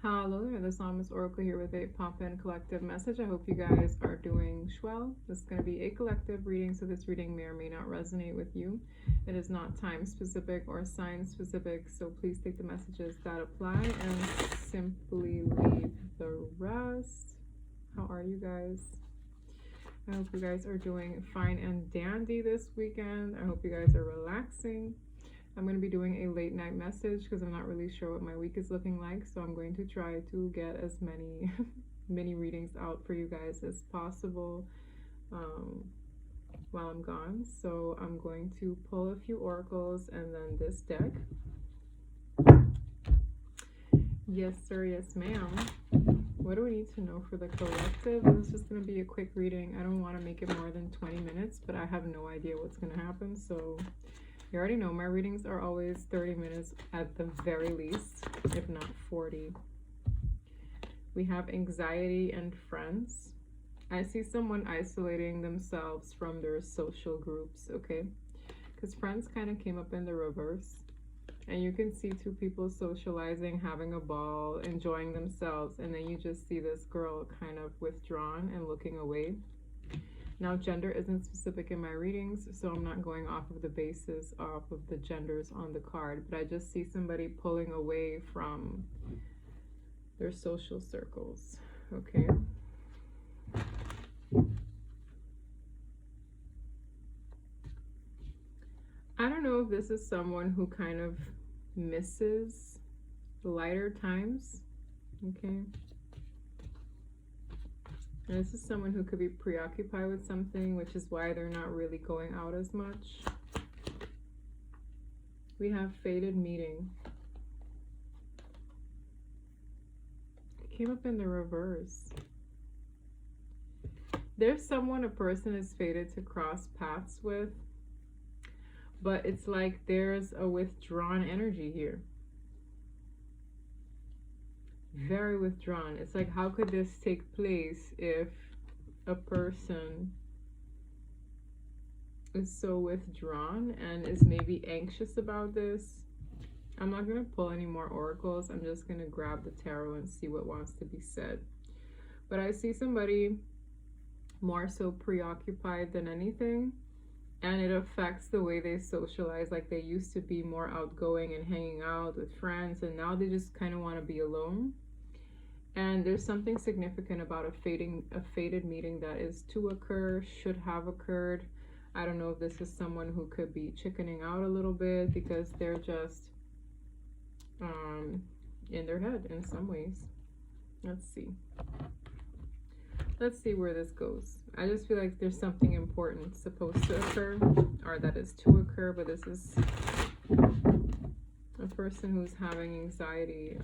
Hello there, the Psalmist Oracle here with a pop-in collective message. I hope you guys are doing well. This is going to be a collective reading, so this reading may or may not resonate with you. It is not time specific or sign specific, so please take the messages that apply and simply leave the rest. How are you guys? I hope you guys are doing fine and dandy this weekend. I hope you guys are relaxing. I'm going to be doing a late night message because I'm not really sure what my week is looking like. So I'm going to try to get as many mini readings out for you guys as possible while I'm gone. So I'm going to pull a few oracles and then this deck. Yes, sir. Yes, ma'am. What do we need to know for the collective? This is just going to be a quick reading. I don't want to make it more than 20 minutes, but I have no idea what's going to happen. So you already know my readings are always 30 minutes at the very least, if not 40. We have anxiety and friends. I see someone isolating themselves from their social groups, okay? Because friends kind of came up in the reverse. And you can see two people socializing, having a ball, enjoying themselves. And then you just see this girl kind of withdrawn and looking away. Now, gender isn't specific in my readings, so I'm not going off of the basis of the genders on the card, but I just see somebody pulling away from their social circles, okay? I don't know if this is someone who kind of misses lighter times, okay? And this is someone who could be preoccupied with something, which is why they're not really going out as much. We have fated meeting. It came up in the reverse. There's someone a person is fated to cross paths with, but it's like there's a withdrawn energy here. Very withdrawn. It's like, how could this take place if a person is so withdrawn and is maybe anxious about this? I'm not going to pull any more oracles. I'm just going to grab the tarot and see what wants to be said. But I see somebody more so preoccupied than anything, and it affects the way they socialize. Like, they used to be more outgoing and hanging out with friends, and now they just kind of want to be alone. And there's something significant about a fated meeting that is to occur, should have occurred. I don't know if this is someone who could be chickening out a little bit because they're just in their head in some ways. Let's see. Let's see where this goes. I just feel like there's something important supposed to occur, or that is to occur, but this is a person who's having anxiety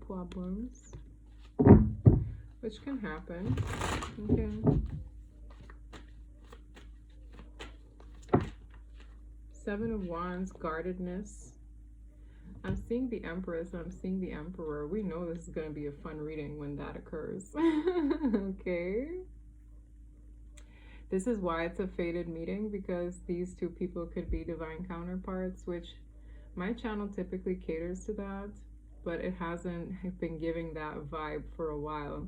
problems, which can happen. Okay. Seven of Wands, guardedness. I'm seeing the Empress and I'm seeing the Emperor. We know this is going to be a fun reading when that occurs. Okay. This is why it's a fated meeting, because these two people could be divine counterparts, which my channel typically caters to that, but it hasn't been giving that vibe for a while.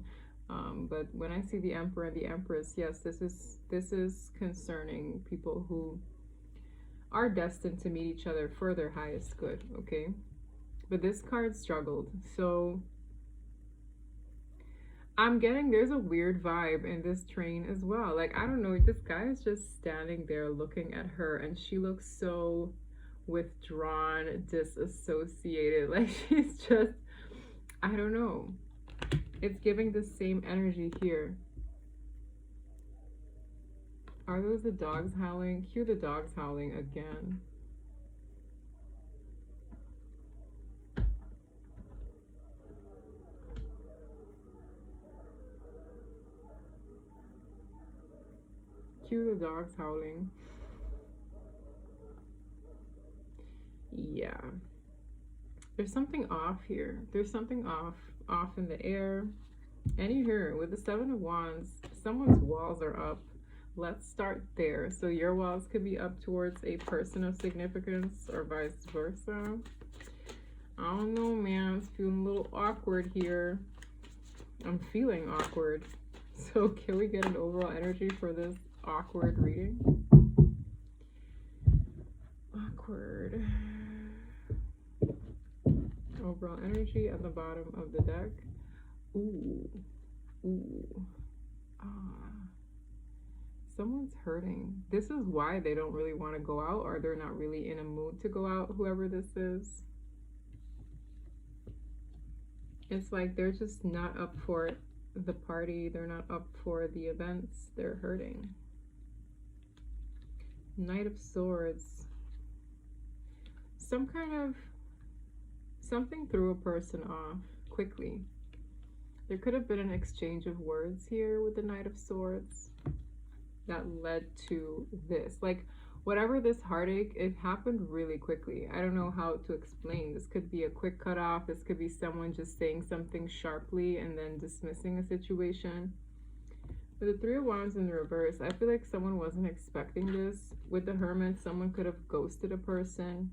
But when I see the Emperor and the Empress, yes, this is concerning people who are destined to meet each other for their highest good, okay? But this card struggled, so I'm getting there's a weird vibe in this train as well. Like, I don't know, this guy is just standing there looking at her, and she looks so withdrawn, disassociated. Like, she's just, I don't know. It's giving the same energy here. Are those the dogs howling? Cue the dogs howling again. Cue the dogs howling. Yeah. There's something off here. There's something off in the air. And you hear it with the Seven of Wands, someone's walls are up. Let's start there. So your walls could be up towards a person of significance or vice versa. I don't know, man. It's feeling a little awkward here. I'm feeling awkward. So can we get an overall energy for this awkward reading? Awkward. Overall energy at the bottom of the deck. Ooh. Ooh. Someone's hurting. This is why they don't really want to go out, or they're not really in a mood to go out, whoever this is. It's like they're just not up for the party. They're not up for the events. They're hurting. Knight of Swords. Some kind of something threw a person off quickly. There could have been an exchange of words here with the Knight of Swords that led to this. Like, whatever this heartache, it happened really quickly. I don't know how to explain. This could be a quick cutoff. This could be someone just saying something sharply and then dismissing a situation. With the Three of Wands in the reverse, I feel like someone wasn't expecting this. With the Hermit, someone could have ghosted a person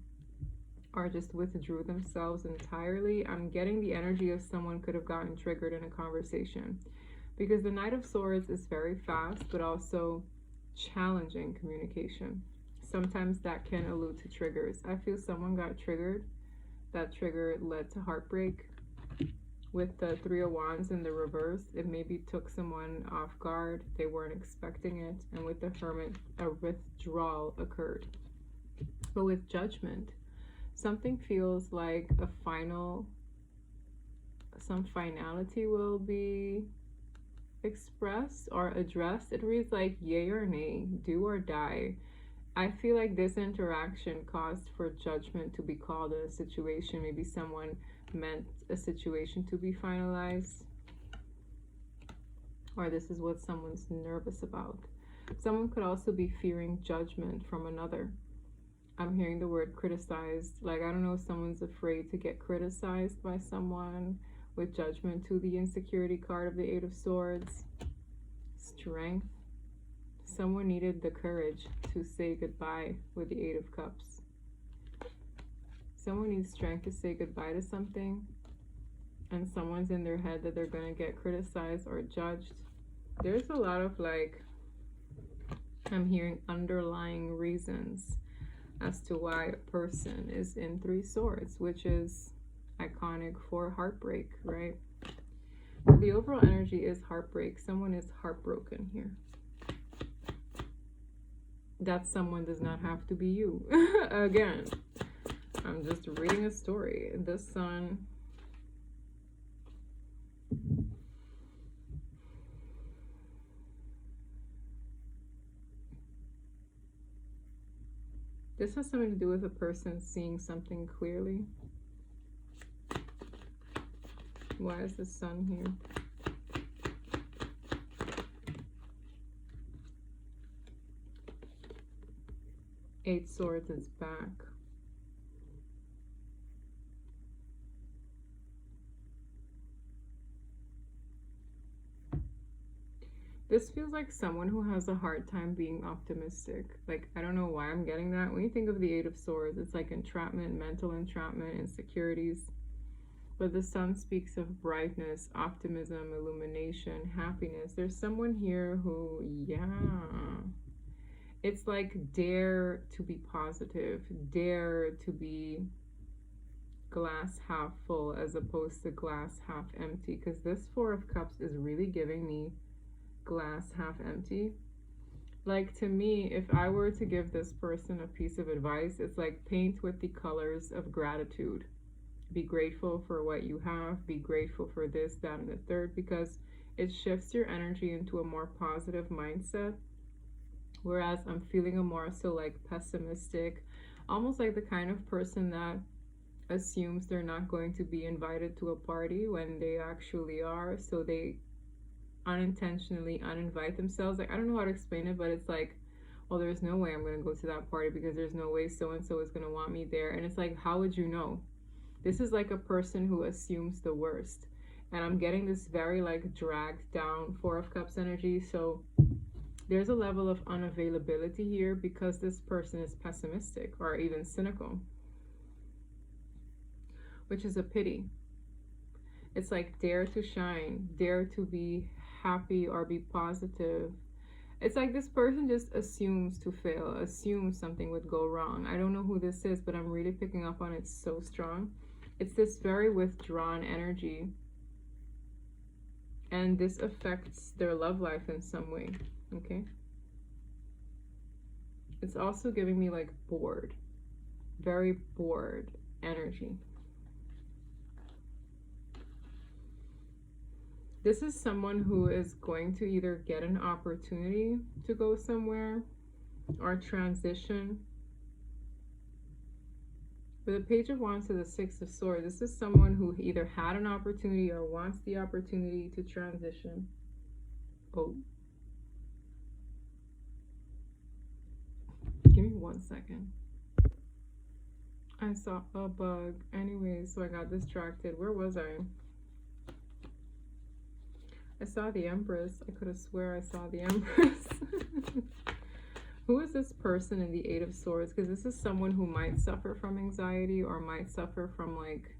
or just withdrew themselves entirely. I'm getting the energy of someone could have gotten triggered in a conversation, because the Knight of Swords is very fast, but also challenging communication. Sometimes that can allude to triggers. I feel someone got triggered. That trigger led to heartbreak. With the Three of Wands in the reverse, it maybe took someone off guard. They weren't expecting it. And with the Hermit, a withdrawal occurred. But with Judgment, something feels like a some finality will be expressed or addressed. It reads like yay or nay, do or die. I feel like this interaction caused for judgment to be called in a situation. Maybe someone meant a situation to be finalized, or this is what someone's nervous about. Someone could also be fearing judgment from another. I'm hearing the word criticized. Like, I don't know if someone's afraid to get criticized by someone. With Judgment to the insecurity card of the Eight of Swords. Strength. Someone needed the courage to say goodbye with the Eight of Cups. Someone needs strength to say goodbye to something, and someone's in their head that they're going to get criticized or judged. There's a lot of, like, I'm hearing underlying reasons as to why a person is in Three Swords, which is iconic for heartbreak, right? The overall energy is heartbreak. Someone is heartbroken here. That someone does not have to be you. Again, I'm just reading a story. The Sun. This has something to do with a person seeing something clearly. Why is the Sun here? 8 Swords is back. This feels like someone who has a hard time being optimistic. Like, I don't know why I'm getting that. When you think of the 8 of Swords, it's like entrapment, mental entrapment, insecurities. But the Sun speaks of brightness, optimism, illumination, happiness. There's someone here who, it's like dare to be positive, dare to be glass half full as opposed to glass half empty. Because this 4 of Cups is really giving me glass half empty. Like, to me, if I were to give this person a piece of advice, it's like paint with the colors of gratitude. Be grateful for what you have. Be grateful for this, that, and the third, because it shifts your energy into a more positive mindset. Whereas I'm feeling a more so like pessimistic, almost like the kind of person that assumes they're not going to be invited to a party when they actually are. So they unintentionally uninvite themselves. Like, I don't know how to explain it, but it's like, well, there's no way I'm going to go to that party because there's no way so-and-so is going to want me there. And it's like, how would you know? This is like a person who assumes the worst. And I'm getting this very like dragged down 4 of Cups energy. So there's a level of unavailability here because this person is pessimistic or even cynical. which is a pity. It's like dare to shine, dare to be happy or be positive. It's like this person just assumes to fail, assumes something would go wrong. I don't know who this is, but I'm really picking up on it so strong. It's this very withdrawn energy. And this affects their love life in some way, okay? It's also giving me like bored, very bored energy. This is someone who is going to either get an opportunity to go somewhere or transition. With the Page of Wands to the Six of Swords, this is someone who either had an opportunity or wants the opportunity to transition. Oh. Give me 1 second. I saw a bug. Anyway, so I got distracted. Where was I? I saw the Empress. I could have swear I saw the Empress. Who is this person in the Eight of Swords? Because this is someone who might suffer from anxiety or might suffer from like...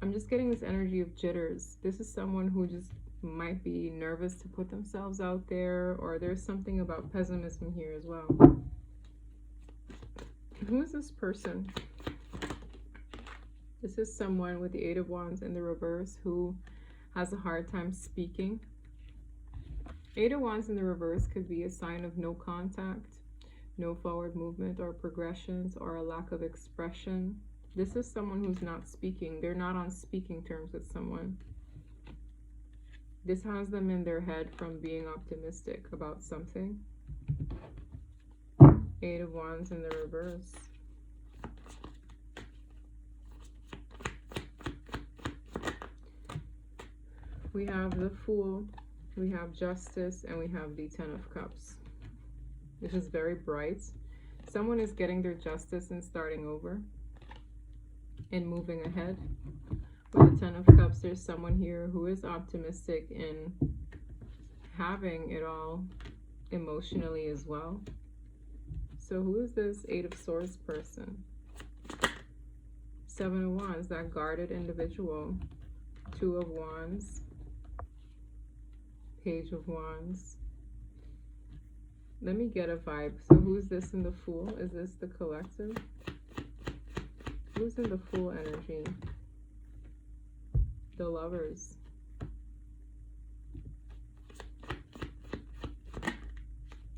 I'm just getting this energy of jitters. This is someone who just might be nervous to put themselves out there, or there's something about pessimism here as well. Who is this person? This is someone with the Eight of Wands in the reverse who has a hard time speaking. Eight of Wands in the reverse could be a sign of no contact, no forward movement or progressions, or a lack of expression. This is someone who's not speaking. They're not on speaking terms with someone. This has them in their head from being optimistic about something. Eight of Wands in the reverse. We have the Fool, we have Justice, and we have the Ten of Cups, which is very bright. Someone is getting their justice and starting over and moving ahead. With the Ten of Cups, there's someone here who is optimistic in having it all emotionally as well. So who is this Eight of Swords person? Seven of Wands, that guarded individual. Two of Wands. Page of Wands. Let me get a vibe. So who's this in the Fool? Is this the collective? Who's in the Fool energy? The Lovers.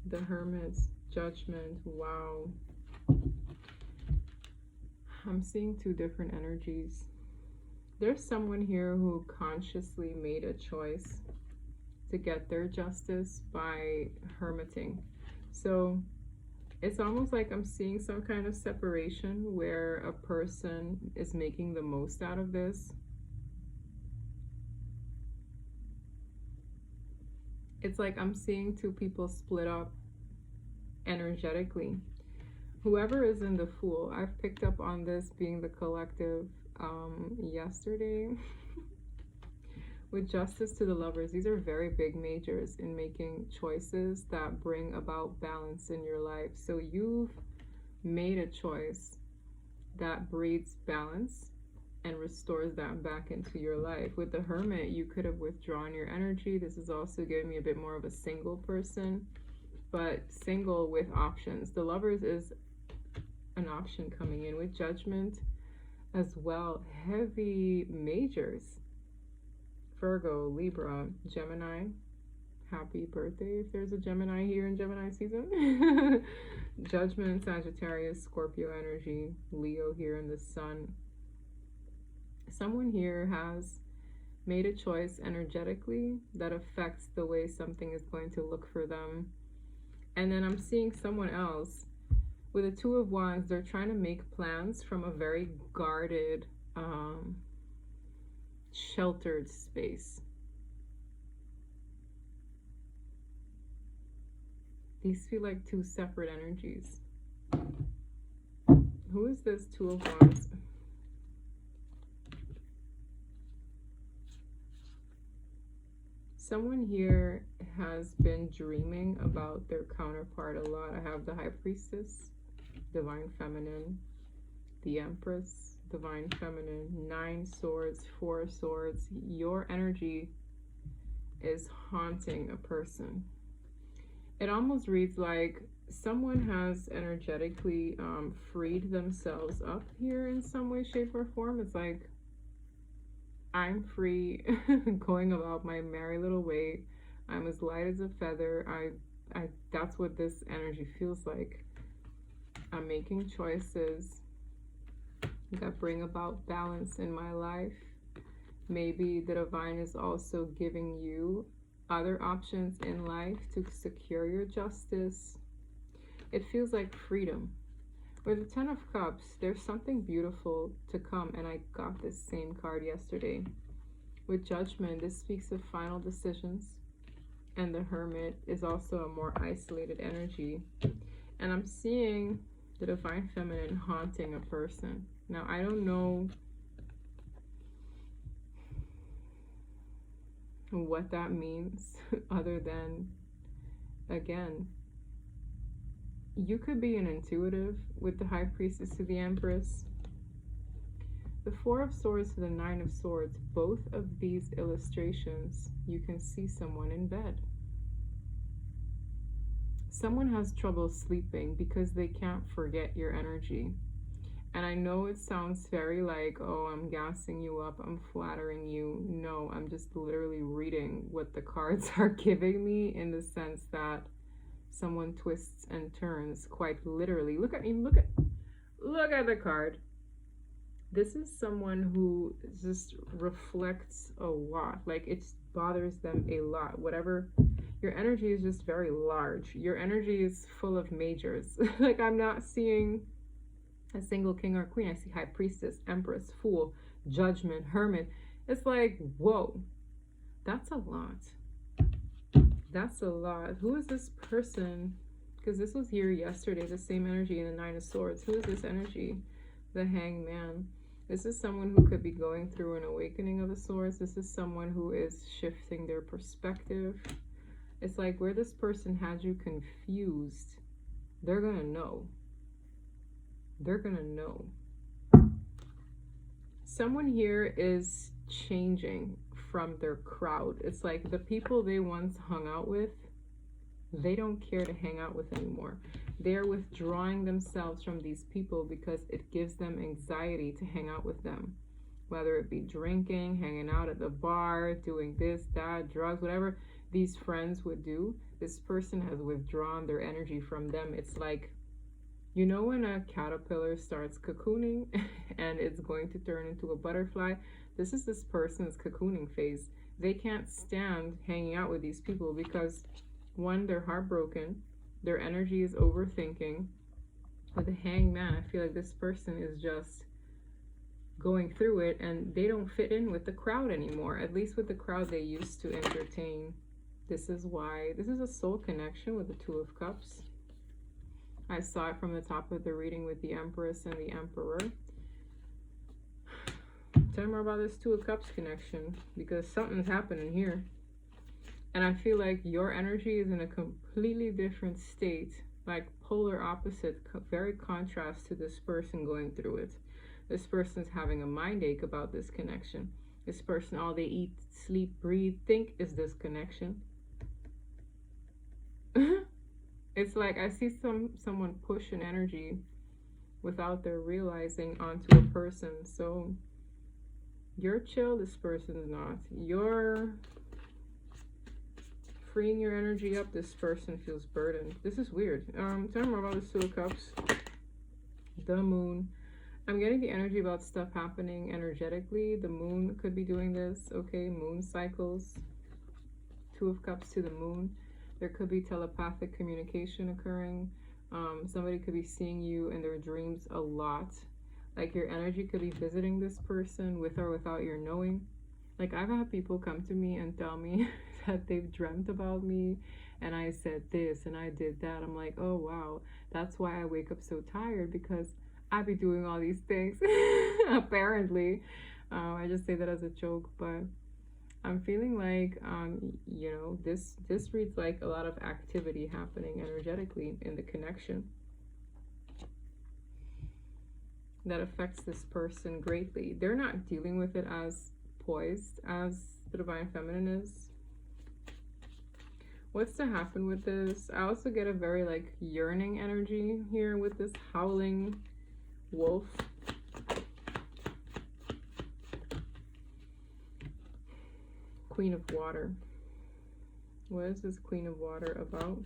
The Hermits. Judgment. Wow. I'm seeing two different energies. There's someone here who consciously made a choice to get their justice by hermiting. So it's almost like I'm seeing some kind of separation where a person is making the most out of this. It's like I'm seeing two people split up energetically. Whoever is in the Fool, I've picked up on this being the collective yesterday. With Justice to the Lovers, these are very big majors in making choices that bring about balance in your life. So you've made a choice that breeds balance and restores that back into your life. With the Hermit, you could have withdrawn your energy. This is also giving me a bit more of a single person, but single with options. The Lovers is an option coming in. With Judgment as well, heavy majors. Virgo, Libra, Gemini. Happy birthday if there's a Gemini here in Gemini season. Judgment, Sagittarius, Scorpio energy, Leo here in the Sun. Someone here has made a choice energetically that affects the way something is going to look for them. And then I'm seeing someone else with the Two of Wands. They're trying to make plans from a very guarded, sheltered space. These feel like two separate energies. Who is this Two of Wands? Someone here has been dreaming about their counterpart a lot. I have the High Priestess, Divine Feminine, the Empress, Divine Feminine, 9 Swords, 4 Swords. Your energy is haunting a person. It almost reads like someone has energetically freed themselves up here in some way, shape, or form. It's like, I'm free, going about my merry little way. I'm as light as a feather. That's what this energy feels like. I'm making choices that bring about balance in my life. Maybe the divine is also giving you other options in life to secure your justice. It feels like freedom. With the 10 of Cups, there's something beautiful to come, and I got this same card yesterday. With Judgment, this speaks of final decisions, and the Hermit is also a more isolated energy. And I'm seeing the Divine Feminine haunting a person. Now, I don't know what that means other than, again, you could be an intuitive with the High Priestess to the Empress. The 4 of Swords to the 9 of Swords, both of these illustrations, you can see someone in bed. Someone has trouble sleeping because they can't forget your energy. And I know it sounds very like, oh, I'm gassing you up, I'm flattering you. No, I'm just literally reading what the cards are giving me, in the sense that someone twists and turns, quite literally. Look at the card. This is someone who just reflects a lot. Like, it bothers them a lot. Whatever, your energy is just very large. Your energy is full of majors. Like, I'm not seeing a single king or queen. I see High Priestess, Empress, Fool, Judgment, Hermit. It's like, whoa, that's a lot. That's a lot. Who is this person? Because this was here yesterday, the same energy in the 9 of Swords. Who is this energy? The Hangman. This is someone who could be going through an awakening of the sorts. This is someone who is shifting their perspective. It's like where this person had you confused, they're gonna know. They're gonna know. Someone here is changing from their crowd. It's like the people they once hung out with, they don't care to hang out with anymore. They're withdrawing themselves from these people because it gives them anxiety to hang out with them. Whether it be drinking, hanging out at the bar, doing this, that, drugs, whatever these friends would do, this person has withdrawn their energy from them. It's like, you know when a caterpillar starts cocooning and it's going to turn into a butterfly? This is this person's cocooning phase. They can't stand hanging out with these people because, one, they're heartbroken. Their energy is overthinking. With the Hangman, I feel like this person is just going through it and they don't fit in with the crowd anymore. At least with the crowd they used to entertain. This is why. This is a soul connection with the 2 of Cups. I saw it from the top of the reading with the Empress and the Emperor. Tell me more about this 2 of Cups connection, because something's happening here. And I feel like your energy is in a completely different state, like polar opposite, very contrast to this person going through it. This person's having a mind ache about this connection. This person, all they eat, sleep, breathe, think is this connection. It's like I see someone push an energy without their realizing onto a person. So you're chill, this person's not. You're freeing your energy up, this person feels burdened. This is weird. Tell me more about this 2 of Cups. The Moon. I'm getting the energy about stuff happening energetically. The Moon could be doing this. Okay, moon cycles. 2 of Cups to the Moon. There could be telepathic communication occurring. Somebody could be seeing you in their dreams a lot. Like your energy could be visiting this person with or without your knowing. Like I've had people come to me and tell me that they've dreamt about me and I said this and I did that. I'm like, oh wow, that's why I wake up so tired, because I be doing all these things apparently. I just say that as a joke, but I'm feeling like you know, this reads like a lot of activity happening energetically in the connection. that affects this person greatly. They're not dealing with it as poised as the Divine Feminine is. What's to happen with this? I also get a very like yearning energy here with this howling wolf. Queen of Water. What is this Queen of Water about?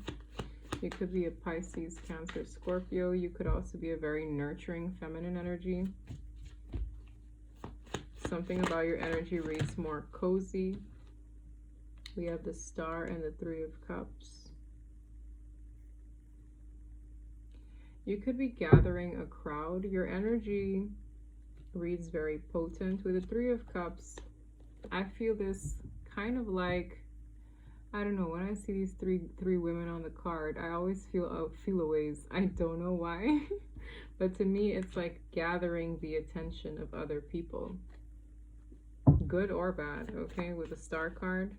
You could be a Pisces, Cancer, Scorpio. You could also be a very nurturing feminine energy. Something about your energy reads more cozy. We have the Star and the Three of Cups. You could be gathering a crowd. Your energy reads very potent. With the Three of Cups, I feel this kind of like, I don't know, when I see these three women on the card, I always feel a ways. I don't know why. But to me, it's like gathering the attention of other people. Good or bad, okay, with the Star card.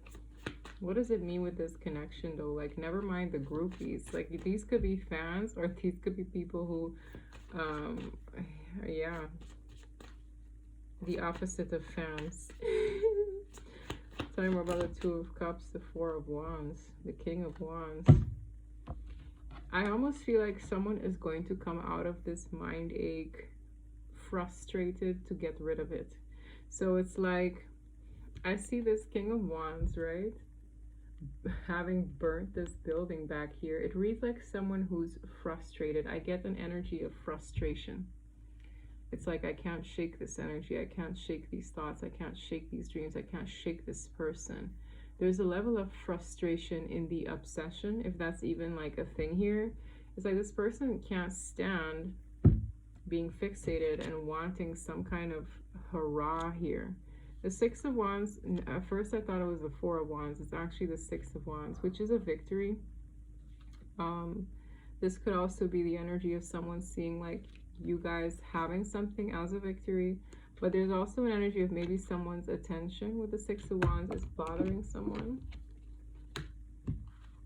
What does it mean with this connection, though? Like, never mind the groupies. Like, these could be fans, or these could be people who, yeah, the opposite of fans. Tell me more about the Two of Cups, the Four of Wands, the King of Wands. I almost feel like someone is going to come out of this mind ache frustrated to get rid of it. So it's like, I see this King of Wands, right? Having burnt this building back here. It reads like someone who's frustrated. I get an energy of frustration. It's like, I can't shake this energy. I can't shake these thoughts. I can't shake these dreams. I can't shake this person. There's a level of frustration in the obsession, if that's even like a thing here. It's like this person can't stand being fixated and wanting some kind of hurrah here. The Six of Wands, at first I thought it was the Four of Wands. It's actually the Six of Wands, which is a victory. This could also be the energy of someone seeing like you guys having something as a victory, but there's also an energy of maybe someone's attention with the Six of Wands is bothering someone.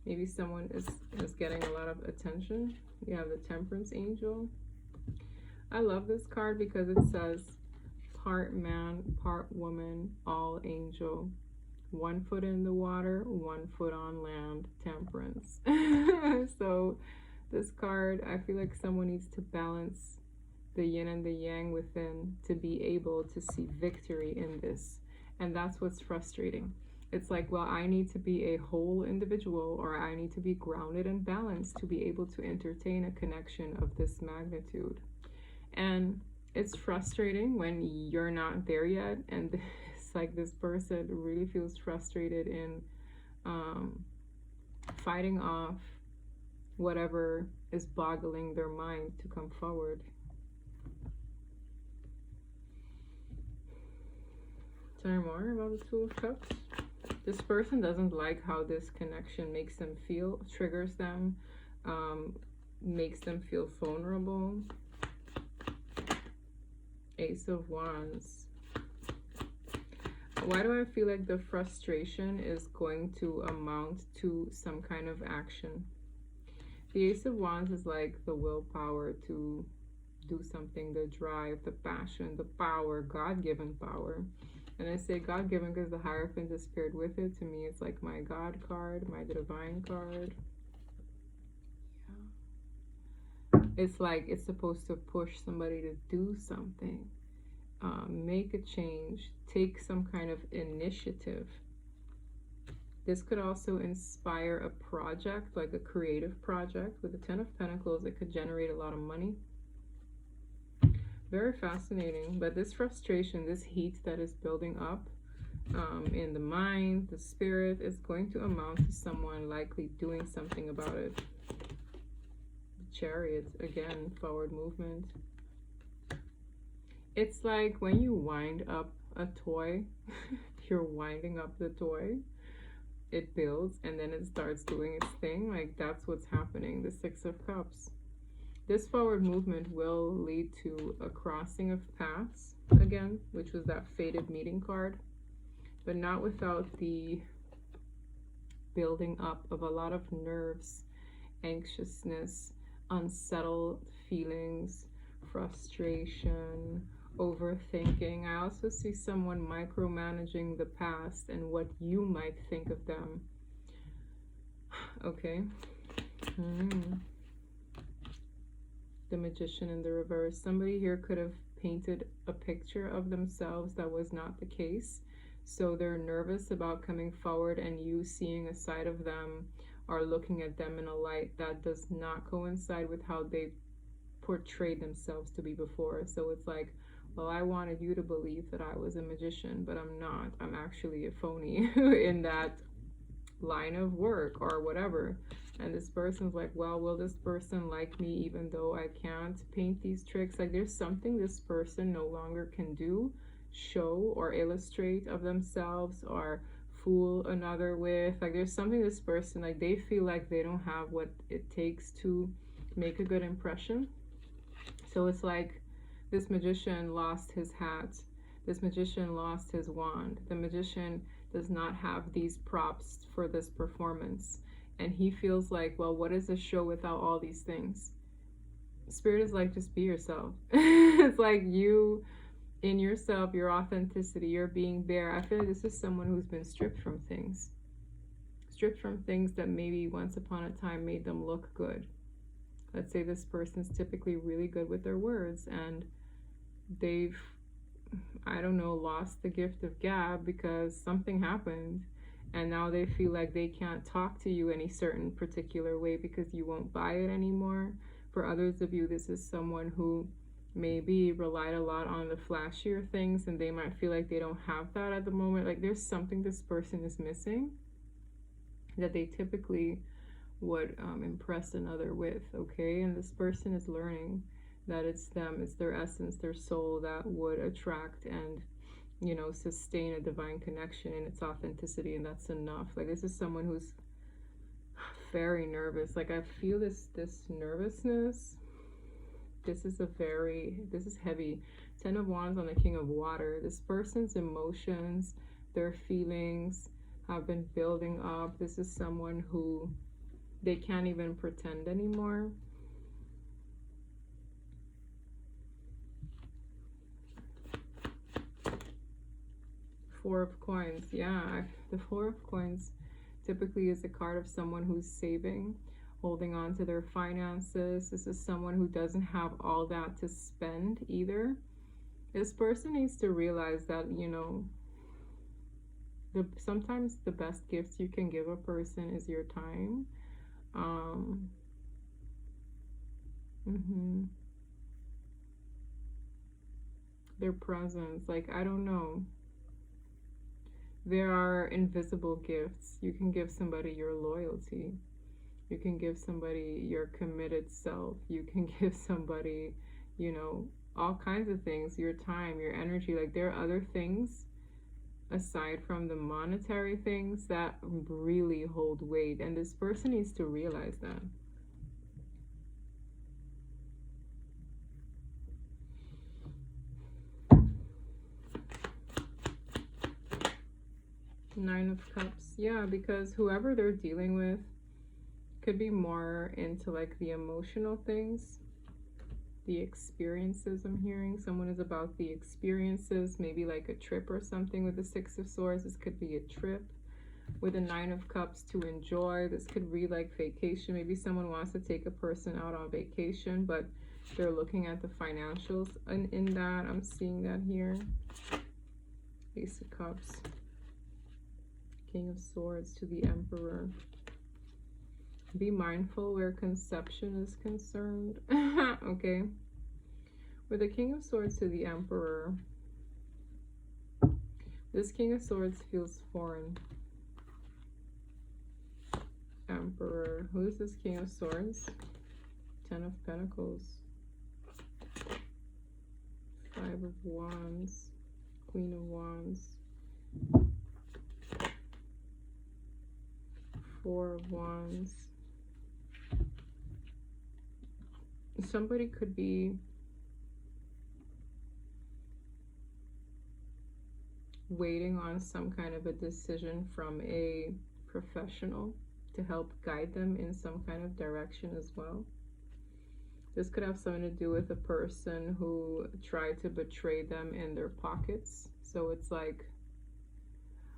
Maybe someone is getting a lot of attention. You have the Temperance Angel. I love this card because it says part man, part woman, all angel. 1 foot in the water, 1 foot on land, Temperance. So this card, I feel like someone needs to balance the yin and the yang within to be able to see victory in this. And that's what's frustrating. It's like, well, I need to be a whole individual, or I need to be grounded and balanced to be able to entertain a connection of this magnitude. And it's frustrating when you're not there yet, and it's like this person really feels frustrated in fighting off whatever is boggling their mind to come forward. Tell me more about the Two of Cups. This person doesn't like how this connection makes them feel, triggers them, makes them feel vulnerable. Ace of Wands. Why do I feel like the frustration is going to amount to some kind of action? The Ace of Wands is like the willpower to do something, the drive, the passion, the power, God-given power. And I say God-given because the Hierophant is paired with it. To me, it's like my God card, my divine card. Yeah. It's like it's supposed to push somebody to do something, make a change, take some kind of initiative. This could also inspire a project, like a creative project. With the Ten of Pentacles, it could generate a lot of money. Very fascinating. But this frustration, this heat that is building up in the mind, the spirit, is going to amount to someone likely doing something about it. The Chariot, again, forward movement. It's like when you wind up a toy, you're winding up the toy. It builds and then it starts doing its thing. Like, that's what's happening. The Six of Cups. This forward movement will lead to a crossing of paths again, which was that fated meeting card, but not without the building up of a lot of nerves, anxiousness, unsettled feelings, frustration, overthinking. I also see someone micromanaging the past and what you might think of them. Okay. The Magician in the reverse. Somebody here could have painted a picture of themselves that was not the case. So they're nervous about coming forward and you seeing a side of them or looking at them in a light that does not coincide with how they portrayed themselves to be before. So it's like, well, I wanted you to believe that I was a magician, but I'm not. I'm actually a phony in that line of work or whatever. And this person's like, well, will this person like me even though I can't paint these tricks? Like, there's something this person no longer can do, show or illustrate of themselves or fool another with. Like, there's something this person, like, they feel like they don't have what it takes to make a good impression. So it's like this magician lost his hat. This magician lost his wand. The magician does not have these props for this performance. And he feels like, well, what is a show without all these things? Spirit is like, just be yourself. It's like you in yourself, your authenticity, your being bare. I feel like this is someone who's been stripped from things. Stripped from things that maybe once upon a time made them look good. Let's say this person's typically really good with their words and they've, I don't know, lost the gift of gab because something happened. And now they feel like they can't talk to you any certain particular way because you won't buy it anymore. For others of you, this is someone who maybe relied a lot on the flashier things and they might feel like they don't have that at the moment. Like, there's something this person is missing that they typically would impress another with, okay? And this person is learning that it's them, it's their essence, their soul that would attract and, you know, sustain a divine connection in its authenticity, and that's enough. Like, this is someone who's very nervous. Like, I feel this nervousness. This is heavy. 10 of Wands on the King of Water. This person's emotions, their feelings have been building up. This is someone who they can't even pretend anymore. Four of Coins. Yeah, the Four of Coins typically is a card of someone who's saving, holding on to their finances. This is someone who doesn't have all that to spend either. This person needs to realize that, you know, sometimes the best gifts you can give a person is your time. Their presence. Like, I don't know. There are invisible gifts. You can give somebody your loyalty. You can give somebody your committed self. You can give somebody, you know, all kinds of things. Your time, your energy. Like, there are other things aside from the monetary things that really hold weight. And this person needs to realize that. Nine of Cups. Yeah, because whoever they're dealing with could be more into like the emotional things, the experiences. I'm hearing someone is about the experiences, maybe like a trip or something with the Six of Swords. This could be a trip with the Nine of Cups to enjoy. This could be like vacation. Maybe someone wants to take a person out on vacation, but they're looking at the financials in that. I'm seeing that here. Ace of Cups. King of Swords to the Emperor. Be mindful where conception is concerned. Okay. With the King of Swords to the Emperor, this King of Swords feels foreign. Emperor. Who is this King of Swords? 10 of Pentacles. 5 of Wands. Queen of Wands. 4 of Wands. Somebody could be waiting on some kind of a decision from a professional to help guide them in some kind of direction as well. This could have something to do with a person who tried to betray them in their pockets. So it's like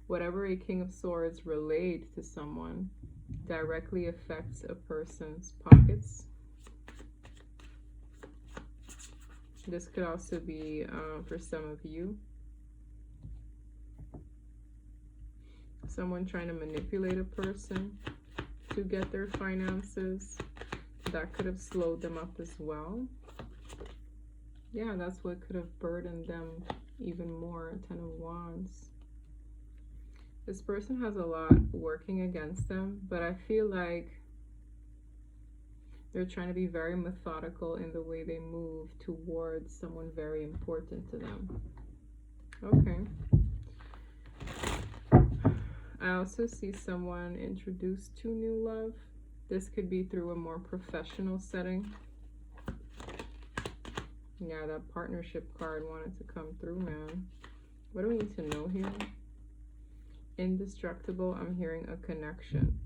whatever a King of Swords relate to someone directly affects a person's pockets. This could also be for some of you. Someone trying to manipulate a person to get their finances. That could have slowed them up as well. Yeah, that's what could have burdened them even more. 10 of Wands. This person has a lot working against them, but I feel like they're trying to be very methodical in the way they move towards someone very important to them. Okay. I also see someone introduced to new love. This could be through a more professional setting. Yeah, that partnership card wanted to come through, man. What do we need to know here? Indestructible, I'm hearing a connection.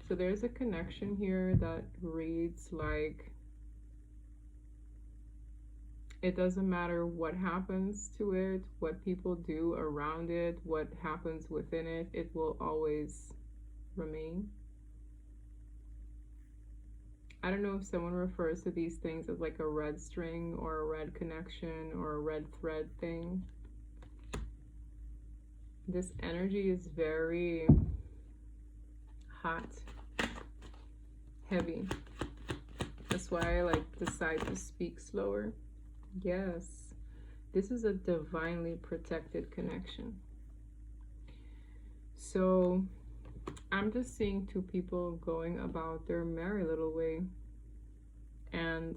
So there's a connection here that reads like it doesn't matter what happens to it, what people do around it, what happens within it, it will always remain. I don't know if someone refers to these things as like a red string or a red connection or a red thread thing. This energy is very hot, heavy. That's why I like decide to speak slower. Yes, this is a divinely protected connection. So I'm just seeing two people going about their merry little way, and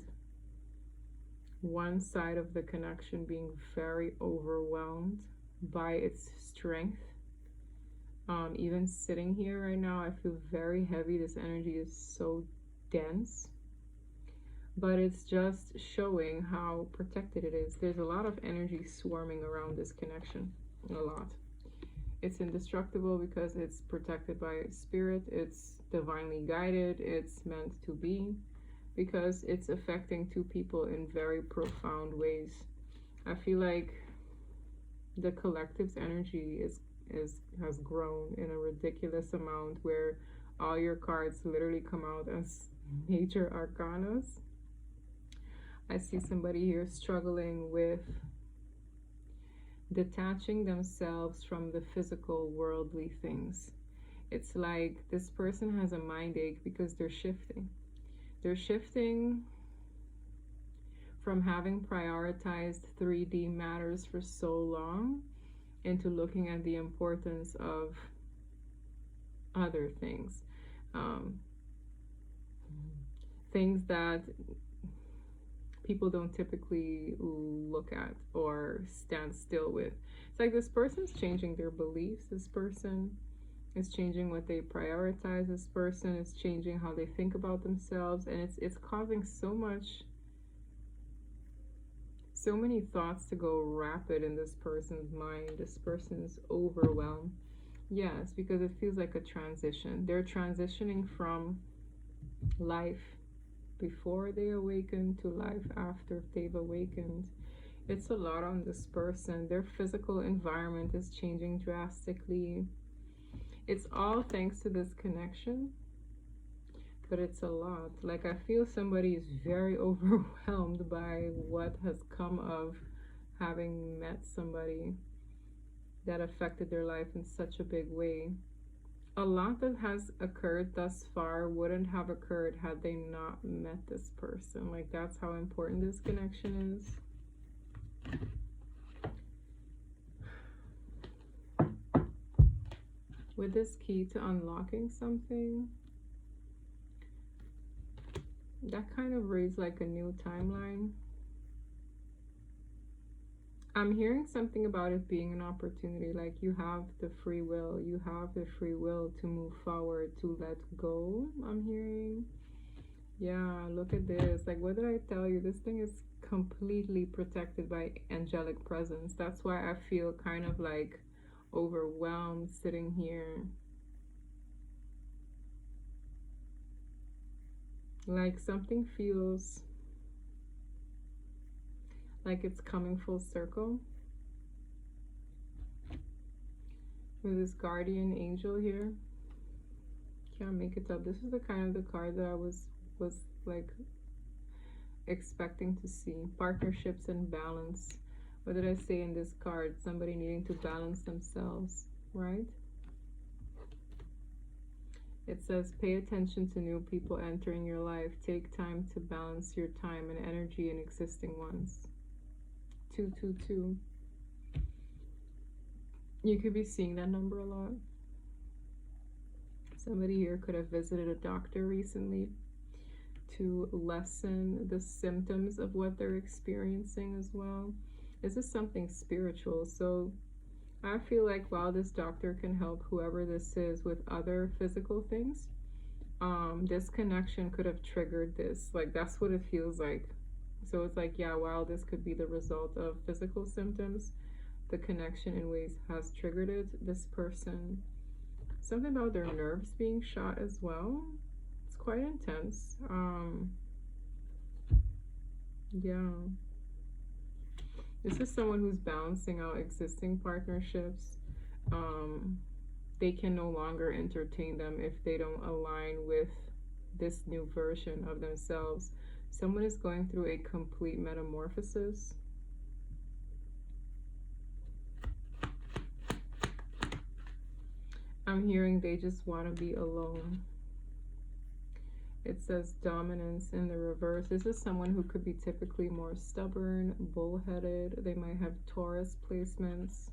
one side of the connection being very overwhelmed by its strength. Even sitting here right now, I feel very heavy. This energy is so dense, but it's just showing how protected it is. There's a lot of energy swarming around this connection, a lot. It's indestructible because it's protected by spirit, it's divinely guided, it's meant to be, because it's affecting two people in very profound ways. I feel like the collective's energy has grown in a ridiculous amount, where all your cards literally come out as major arcanas. I see somebody here struggling with detaching themselves from the physical worldly things. It's like this person has a mind ache because they're shifting. They're shifting from having prioritized 3D matters for so long into looking at the importance of other things. Things that people don't typically look at or stand still with. It's like this person's changing their beliefs. This person is changing what they prioritize. This person is changing how they think about themselves, and it's causing so many thoughts to go rapid in this person's mind. This person's overwhelmed. Yes, because it feels like a transition. They're transitioning from life before they awaken to life after they've awakened. It's a lot on this person. Their physical environment is changing drastically. It's all thanks to this connection, but it's a lot. Like, I feel somebody is very overwhelmed by what has come of having met somebody that affected their life in such a big way. A lot that has occurred thus far wouldn't have occurred had they not met this person. Like, that's how important this connection is. With this key to unlocking something, that kind of reads like a new timeline. I'm hearing something about it being an opportunity, like you have the free will. You have the free will to move forward, to let go, I'm hearing. Yeah, look at this. Like, what did I tell you? This thing is completely protected by angelic presence. That's why I feel kind of like overwhelmed sitting here. Like something feels like it's coming full circle. With this guardian angel here. Can't make it up. This is the kind of the card that I was like expecting to see. Partnerships and balance. What did I say in this card? Somebody needing to balance themselves, right? It says, pay attention to new people entering your life. Take time to balance your time and energy in existing ones. 222. You could be seeing that number a lot. Somebody here could have visited a doctor recently to lessen the symptoms of what they're experiencing as well. This is something spiritual. So I feel like while this doctor can help whoever this is with other physical things, this connection could have triggered this. Like, that's what it feels like. So it's like, yeah, while this could be the result of physical symptoms, the connection in ways has triggered it. This person, something about their nerves being shot as well. It's quite intense. Yeah. This is someone who's balancing out existing partnerships. They can no longer entertain them if they don't align with this new version of themselves. Someone is going through a complete metamorphosis. I'm hearing they just want to be alone. It says dominance in the reverse. This is someone who could be typically more stubborn, bullheaded. They might have Taurus placements.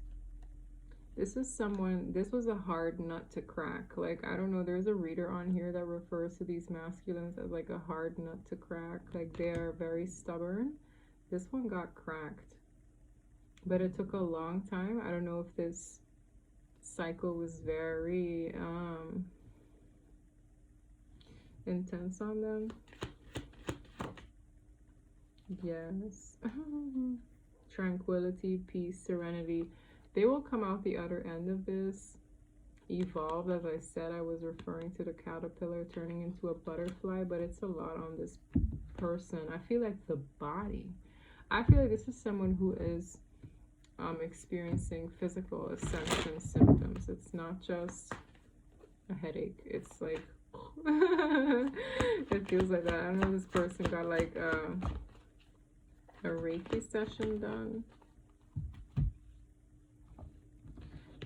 This is someone, this was a hard nut to crack. Like, I don't know, there's a reader on here that refers to these masculines as like a hard nut to crack. Like, they are very stubborn. This one got cracked. But it took a long time. I don't know if this cycle was very intense on them. Yes. Tranquility, peace, serenity. They will come out the other end of this evolved. As I said, I was referring to the caterpillar turning into a butterfly, but it's a lot on this person. I feel like the body. I feel like this is someone who is experiencing physical ascension symptoms. It's not just a headache. It's like it feels like that. I don't know, this person got like a Reiki session done.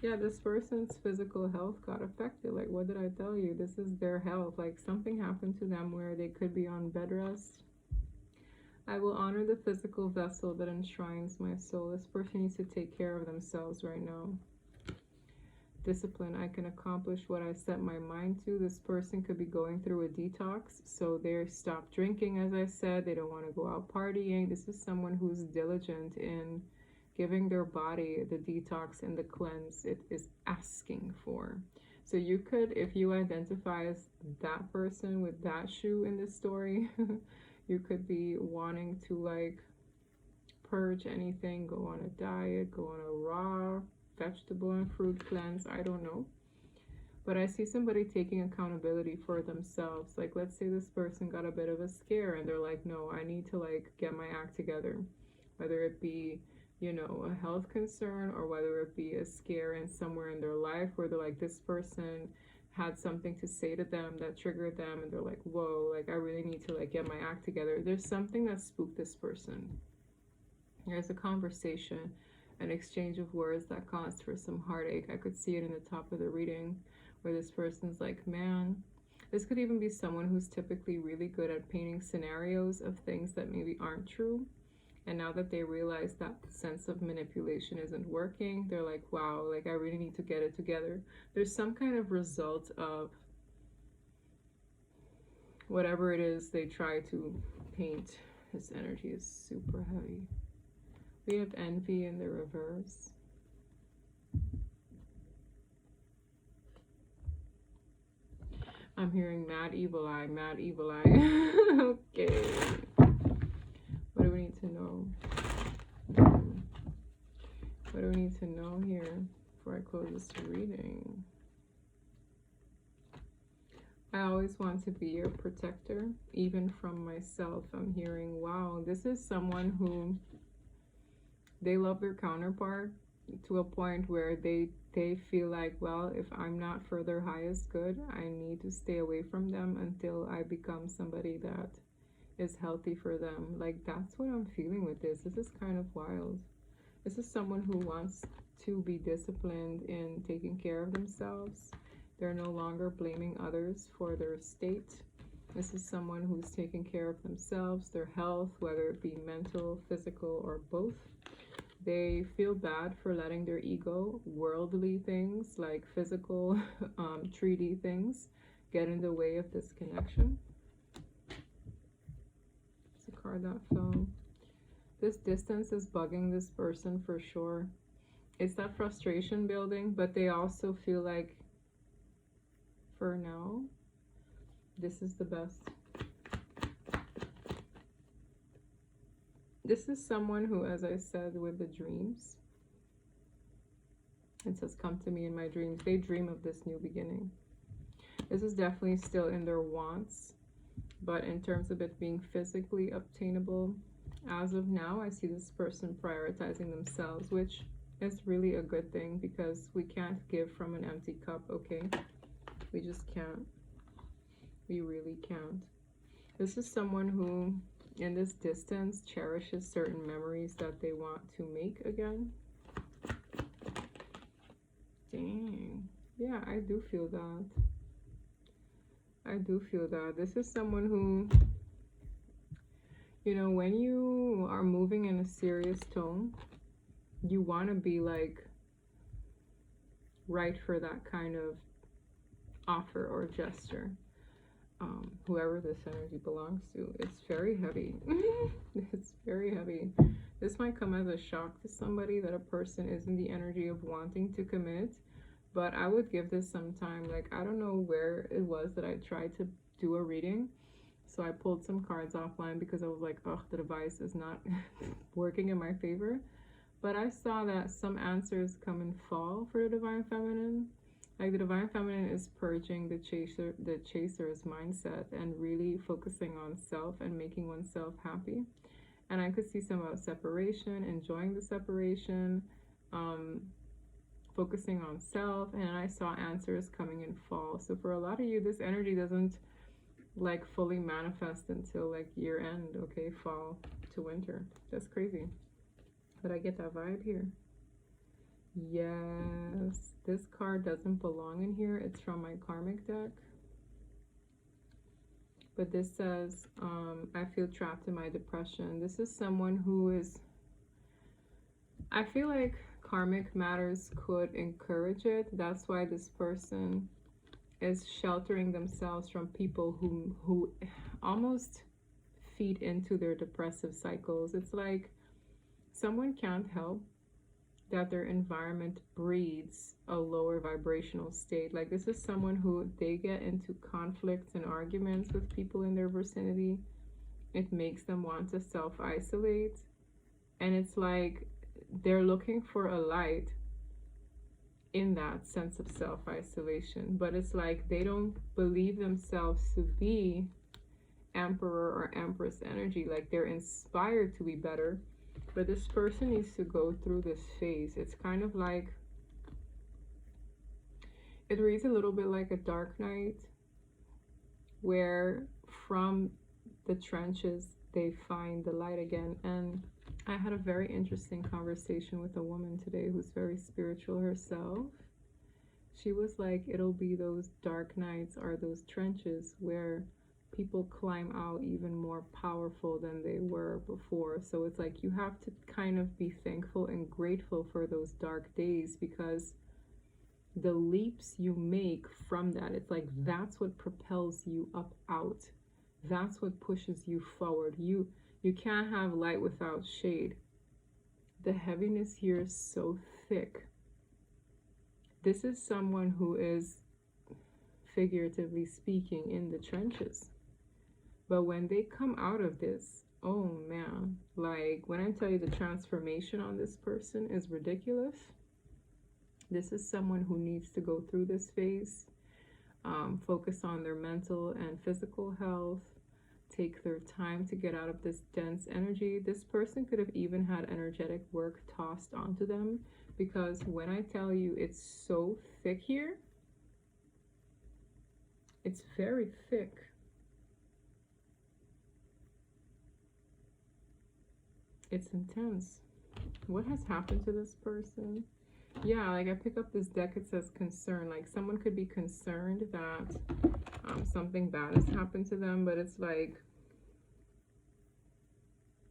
Yeah, this person's physical health got affected. Like, what did I tell you? This is their health. Like, something happened to them where they could be on bed rest. I will honor the physical vessel that enshrines my soul. This person needs to take care of themselves right now. Discipline. I can accomplish what I set my mind to. This person could be going through a detox. So they stop drinking, as I said. They don't want to go out partying. This is someone who's diligent in giving their body the detox and the cleanse it is asking for. So you could, if you identify as that person with that shoe in this story, you could be wanting to like purge anything, go on a diet, go on a raw vegetable and fruit cleanse. I don't know. But I see somebody taking accountability for themselves. Like, let's say this person got a bit of a scare and they're like, no, I need to like get my act together. Whether it be, you know, a health concern, or whether it be a scare in somewhere in their life where they're like, this person had something to say to them that triggered them and they're like, whoa, like I really need to like get my act together. There's something that spooked this person. There's a conversation, an exchange of words that caused for some heartache. I could see it in the top of the reading where this person's like, man, this could even be someone who's typically really good at painting scenarios of things that maybe aren't true. And now that they realize that sense of manipulation isn't working, they're like, wow, like I really need to get it together. There's some kind of result of whatever it is they try to paint. This energy is super heavy. We have envy in the reverse. I'm hearing mad evil eye, mad evil eye. Okay. What do we need to know? What do we need to know here before I close this reading? I always want to be your protector, even from myself. I'm hearing, wow, this is someone who They love their counterpart to a point where they feel like, well, if I'm not for their highest good, I need to stay away from them until I become somebody that is healthy for them. Like, that's what I'm feeling with this. This is kind of wild. This is someone who wants to be disciplined in taking care of themselves. They're no longer blaming others for their state. This is someone who's taking care of themselves, their health, whether it be mental, physical, or both. They feel bad for letting their ego, worldly things like physical, 3D things, get in the way of this connection. It's a card that fell. This distance is bugging this person for sure. It's that frustration building, but they also feel like, for now, this is the best. This is someone who, as I said, with the dreams, it says, come to me in my dreams. They dream of this new beginning. This is definitely still in their wants, but in terms of it being physically obtainable, as of now, I see this person prioritizing themselves, which is really a good thing, because we can't give from an empty cup, okay? We just can't. We really can't. This is someone who, in this distance, cherishes certain memories that they want to make again. Dang. Yeah, I do feel that. I do feel that. This is someone who, you know, when you are moving in a serious tone, you want to be like right for that kind of offer or gesture. Whoever this energy belongs to, it's very heavy. It's very heavy. This might come as a shock to somebody that a person is in the energy of wanting to commit, but I would give this some time. Like, I don't know where it was that I tried to do a reading, so I pulled some cards offline because I was like, oh, the device is not working in my favor. But I saw that some answers come and fall for the Divine Feminine. Like, the Divine Feminine is purging the chaser's mindset and really focusing on self and making oneself happy. And I could see some about separation, enjoying the separation, focusing on self, and I saw answers coming in fall. So for a lot of you, this energy doesn't like fully manifest until like year end, okay, fall to winter. That's crazy. But I get that vibe here. Yes, this card doesn't belong in here. It's from my karmic deck. But this says, I feel trapped in my depression. This is someone who is, I feel like karmic matters could encourage it. That's why this person is sheltering themselves from people who almost feed into their depressive cycles. It's like someone can't help that their environment breeds a lower vibrational state. Like, this is someone who, they get into conflicts and arguments with people in their vicinity. It makes them want to self-isolate, and it's like they're looking for a light in that sense of self-isolation, but it's like they don't believe themselves to be emperor or empress energy. Like, they're inspired to be better, but this person needs to go through this phase. It's kind of like, it reads a little bit like a dark night, where from the trenches they find the light again. And I had a very interesting conversation with a woman today who's very spiritual herself. She was like, it'll be those dark nights or those trenches where people climb out even more powerful than they were before. So it's like you have to kind of be thankful and grateful for those dark days, because the leaps you make from that, it's like that's what propels you up out. That's what pushes you forward. You can't have light without shade. The heaviness here is so thick. This is someone who is, figuratively speaking, in the trenches. But when they come out of this, oh man, like when I tell you the transformation on this person is ridiculous. This is someone who needs to go through this phase, focus on their mental and physical health, take their time to get out of this dense energy. This person could have even had energetic work tossed onto them, because when I tell you it's so thick here, it's very thick. It's intense. What has happened to this person? Yeah, like I pick up this deck, it says concern. Like someone could be concerned that something bad has happened to them, but it's like,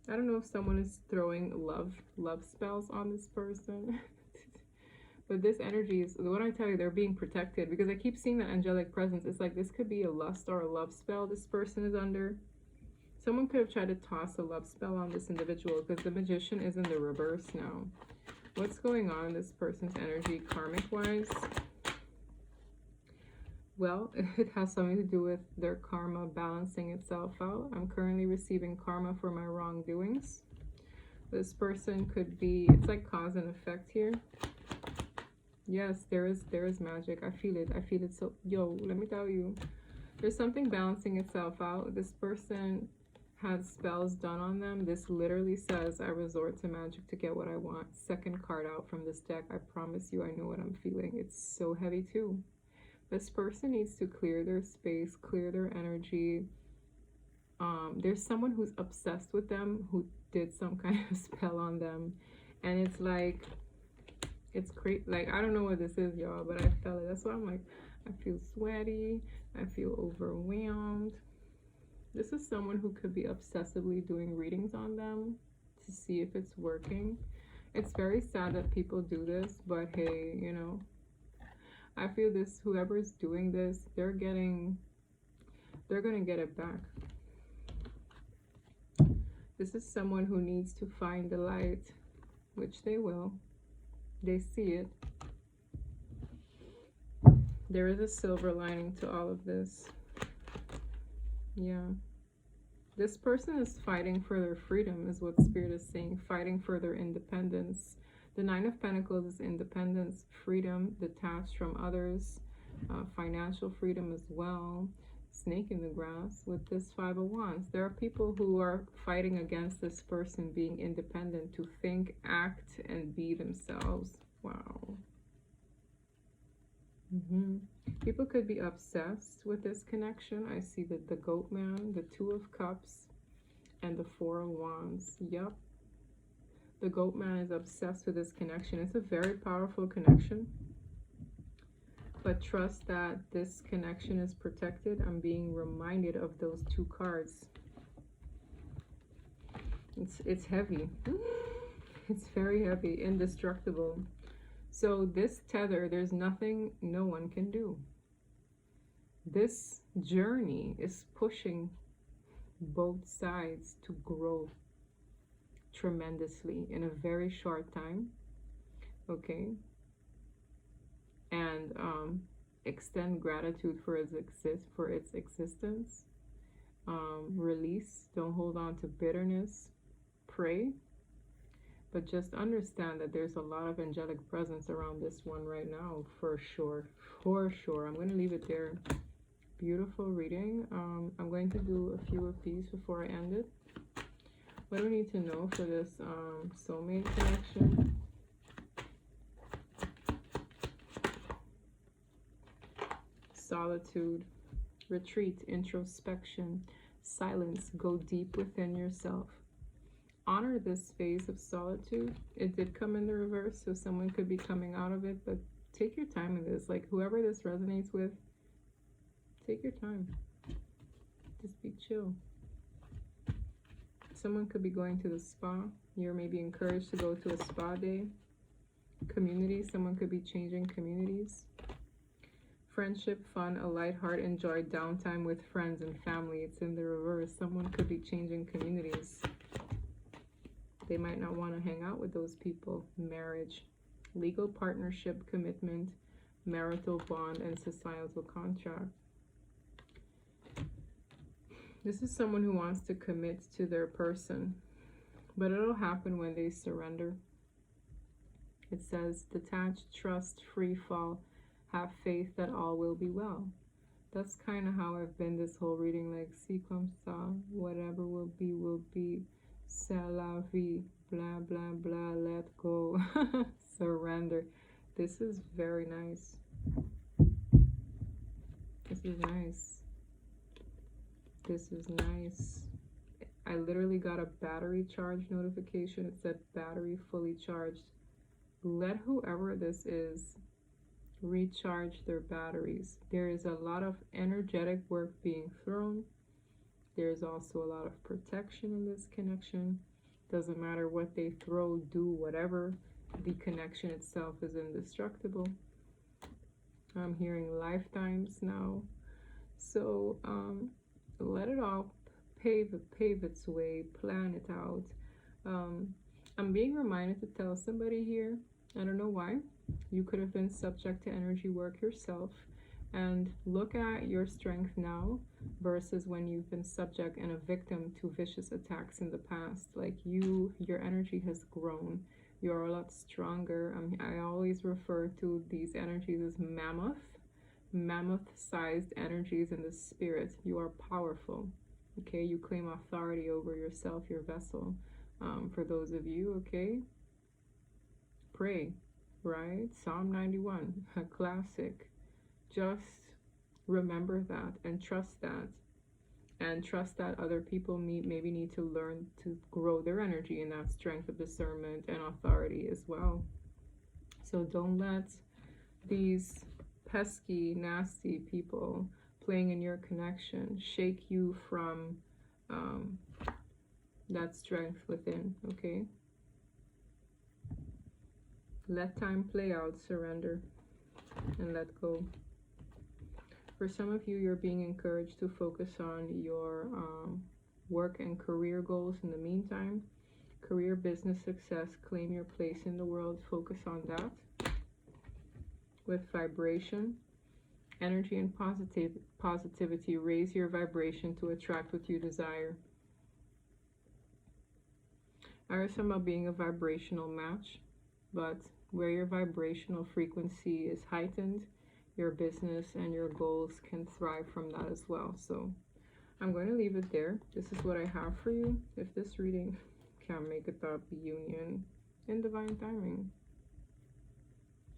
I don't know if someone is throwing love spells on this person. But this energy is, what I tell you, they're being protected, because I keep seeing that angelic presence. It's like this could be a lust or a love spell this person is under. Someone could have tried to toss a love spell on this individual, because the Magician is in the reverse now. What's going on in this person's energy karmic wise? Well, it has something to do with their karma balancing itself out. I'm currently receiving karma for my wrongdoings. This person could be, it's like cause and effect here. Yes, there is magic. I feel it. So, yo, let me tell you, there's something balancing itself out. This person had spells done on them. This literally says, I resort to magic to get what I want. Second card out from this deck. I promise you, I know what I'm feeling. It's so heavy too. This person needs to clear their space, clear their energy. There's someone who's obsessed with them, who did some kind of spell on them. And it's like, it's crazy. Like, I don't know what this is, y'all, but I felt it. That's why I'm like, I feel sweaty. I feel overwhelmed. This is someone who could be obsessively doing readings on them to see if it's working. It's very sad that people do this, but hey, you know, I feel this, whoever's doing this, they're gonna get it back. This is someone who needs to find the light, which they will. They see it. There is a silver lining to all of this. Yeah. This person is fighting for their freedom, is what Spirit is saying. Fighting for their independence. The Nine of Pentacles is independence, freedom, detached from others, financial freedom as well. Snake in the grass with this Five of Wands. There are people who are fighting against this person being independent, to think, act, and be themselves. Wow. People could be obsessed with this connection. I see that the Goat Man, the Two of Cups, and the Four of Wands. Yep. The Goat Man is obsessed with this connection. It's a very powerful connection. But trust that this connection is protected. I'm being reminded of those two cards. It's heavy. It's very heavy, indestructible. So this tether, there's nothing no one can do. This journey is pushing both sides to grow tremendously in a very short time. Okay. And extend gratitude for its existence. Release. Don't hold on to bitterness. Pray. But just understand that there's a lot of angelic presence around this one right now, for sure. For sure. I'm going to leave it there. Beautiful reading. I'm going to do a few of these before I end it. What do we need to know for this soulmate connection? Solitude, retreat, introspection, silence. Go deep within yourself. Honor this phase of solitude. It did come in the reverse, so someone could be coming out of it, but take your time in this. Like, whoever this resonates with, take your time. Just be chill. Someone could be going to the spa. You're maybe encouraged to go to a spa day. Community. Someone could be changing communities. Friendship, fun, a light heart, enjoy downtime with friends and family. It's in the reverse. Someone could be changing communities. They might not want to hang out with those people. Marriage, legal partnership, commitment, marital bond, and societal contract. This is someone who wants to commit to their person, but it'll happen when they surrender. It says, detach, trust, free fall, have faith that all will be well. That's kind of how I've been this whole reading, like, si comme ça, whatever will be, c'est la vie, blah, blah, blah, let go, surrender. This is very nice. This is nice. This is nice. I literally got a battery charge notification. It said battery fully charged. Let whoever this is recharge their batteries. There is a lot of energetic work being thrown. There's also a lot of protection in this connection. Doesn't matter what they throw, do whatever. The connection itself is indestructible. I'm hearing lifetimes now. So let it all pave its way, plan it out. I'm being reminded to tell somebody here, I don't know why, you could have been subject to energy work yourself, and look at your strength now versus when you've been subject and a victim to vicious attacks in the past. Like your energy has grown. You're a lot stronger. I always refer to these energies as mammoth-sized energies in the spirit. You are powerful. Okay, you claim authority over yourself, your vessel. For those of you, okay, pray, right? Psalm 91, a classic. Just remember that and trust that. And trust that other people maybe need to learn to grow their energy in that strength of discernment and authority as well. So don't let these pesky, nasty people playing in your connection shake you from that strength within, okay? Let time play out, surrender, and let go. For some of you, you're being encouraged to focus on your work and career goals in the meantime. Career, business success, claim your place in the world, focus on that. With vibration, energy and positivity, raise your vibration to attract what you desire. I heard something about being a vibrational match, but where your vibrational frequency is heightened, your business and your goals can thrive from that as well. So I'm going to leave it there. This is what I have for you. If this reading can make it up, union in divine timing.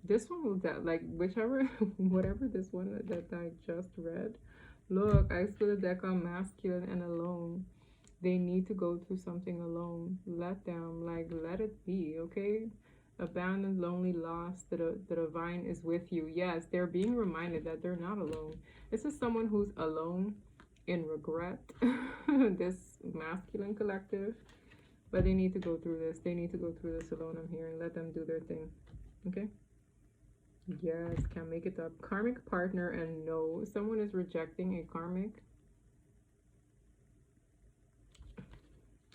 This one will, like, whichever, whatever this one that I just read. Look, I split a deck on masculine and alone. They need to go through something alone. Let them, like, let it be, okay? Abandoned, lonely, lost, the divine is with you. Yes, they're being reminded that they're not alone. This is someone who's alone in regret, this masculine collective, but they need to go through this. They need to go through this alone, I'm hearing. Let them do their thing, okay? Yes, can't make it up. Karmic partner, and no, someone is rejecting a karmic.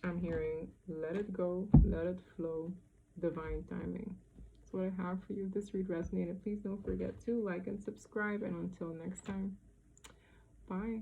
I'm hearing let it go, let it flow, divine timing. That's what I have for you. If this read resonated, please don't forget to like and subscribe, and until next time, bye.